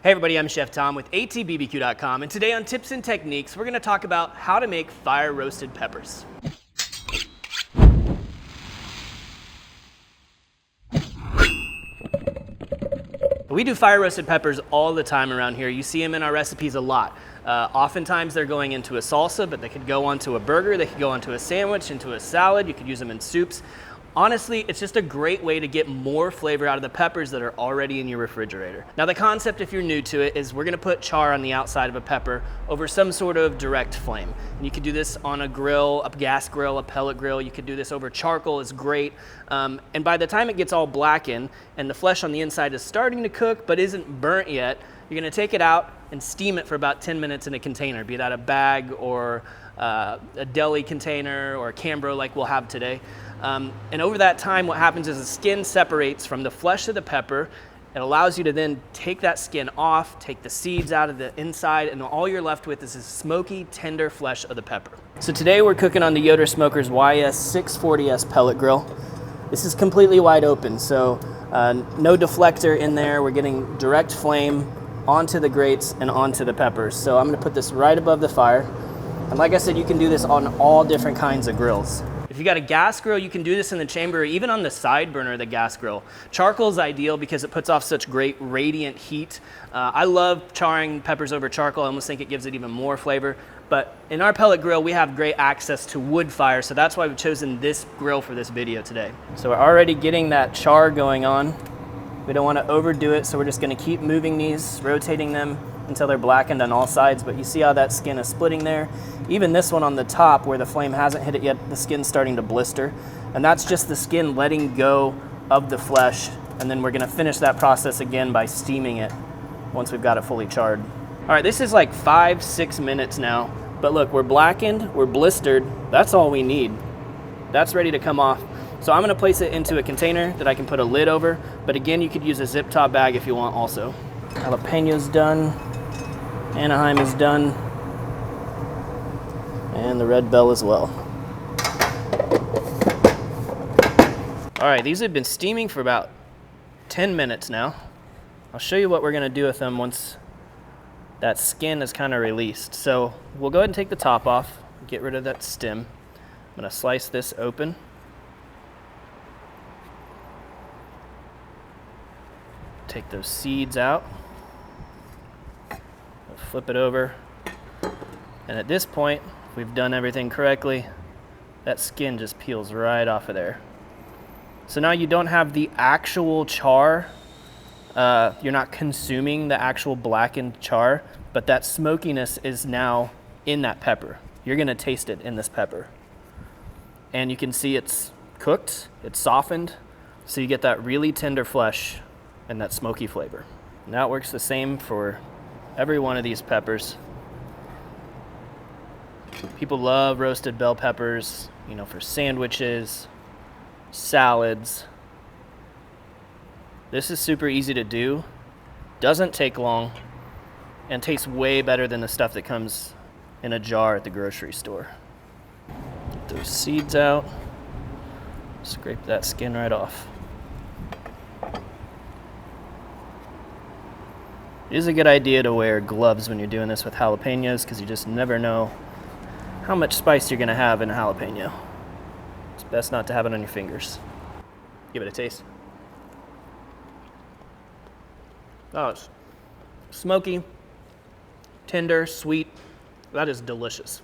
Hey everybody, I'm Chef Tom with atbbq.com, and today on Tips and Techniques, we're going to talk about how to make fire roasted peppers. We do fire roasted peppers all the time around here. You see them in our recipes a lot. Oftentimes they're going into a salsa, but they could go onto a burger, they could go onto a sandwich, into a salad, you could use them in soups. Honestly, it's just a great way to get more flavor out of the peppers that are already in your refrigerator. Now the concept, if you're new to it, is we're gonna put char on the outside of a pepper over some sort of direct flame. And you could do this on a grill, a gas grill, a pellet grill. You could do this over charcoal, is great. And by the time it gets all blackened and the flesh on the inside is starting to cook but isn't burnt yet, you're gonna take it out and steam it for about 10 minutes in a container, be that a bag or a deli container or a Cambro like we'll have today. And over that time, what happens is the skin separates from the flesh of the pepper. It allows you to then take that skin off, take the seeds out of the inside, and all you're left with is this smoky, tender flesh of the pepper. So today we're cooking on the Yoder Smokers YS640S pellet grill. This is completely wide open, so no deflector in there. We're getting direct flame onto the grates and onto the peppers. So I'm gonna put this right above the fire. And like I said, you can do this on all different kinds of grills. If you got a gas grill, you can do this in the chamber or even on the side burner of the gas grill. Charcoal is ideal because it puts off such great radiant heat. I love charring peppers over charcoal. I almost think it gives it even more flavor. But in our pellet grill, we have great access to wood fire, so that's why we've chosen this grill for this video today. So we're already getting that char going on. We don't want to overdo it, so we're just going to keep moving these, rotating them until they're blackened on all sides. But you see how that skin is splitting there? Even this one on the top where the flame hasn't hit it yet, the skin's starting to blister. And that's just the skin letting go of the flesh. And then we're gonna finish that process again by steaming it once we've got it fully charred. All right, this is like 5-6 minutes now. But look, we're blackened, we're blistered. That's all we need. That's ready to come off. So I'm gonna place it into a container that I can put a lid over. But again, you could use a zip top bag if you want also. Jalapeno's done. Anaheim is done. And the red bell as well. All right, these have been steaming for about 10 minutes now. I'll show you what we're gonna do with them once that skin is kind of released. So we'll go ahead and take the top off, get rid of that stem. I'm gonna slice this open. Take those seeds out. Flip it over. And at this point, if we've done everything correctly, that skin just peels right off of there. So now you don't have the actual char. You're not consuming the actual blackened char, but that smokiness is now in that pepper. You're gonna taste it in this pepper. And you can see it's cooked, it's softened, so you get that really tender flesh and that smoky flavor. And that works the same for every one of these peppers. People love roasted bell peppers, you know, for sandwiches, salads. This is super easy to do, doesn't take long, and tastes way better than the stuff that comes in a jar at the grocery store. Get those seeds out, scrape that skin right off. It is a good idea to wear gloves when you're doing this with jalapenos because you just never know how much spice you're gonna have in a jalapeno. It's best not to have it on your fingers. Give it a taste. Oh, it's smoky, tender, sweet. That is delicious.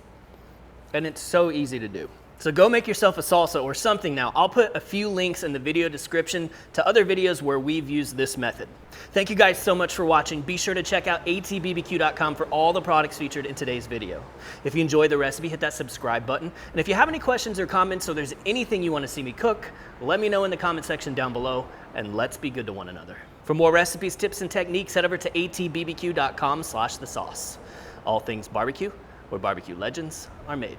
And it's so easy to do. So go make yourself a salsa or something now. I'll put a few links in the video description to other videos where we've used this method. Thank you guys so much for watching. Be sure to check out atbbq.com for all the products featured in today's video. If you enjoyed the recipe, hit that subscribe button. And if you have any questions or comments or there's anything you want to see me cook, let me know in the comment section down below, and let's be good to one another. For more recipes, tips, and techniques, head over to atbbq.com/thesauce. All things barbecue, where barbecue legends are made.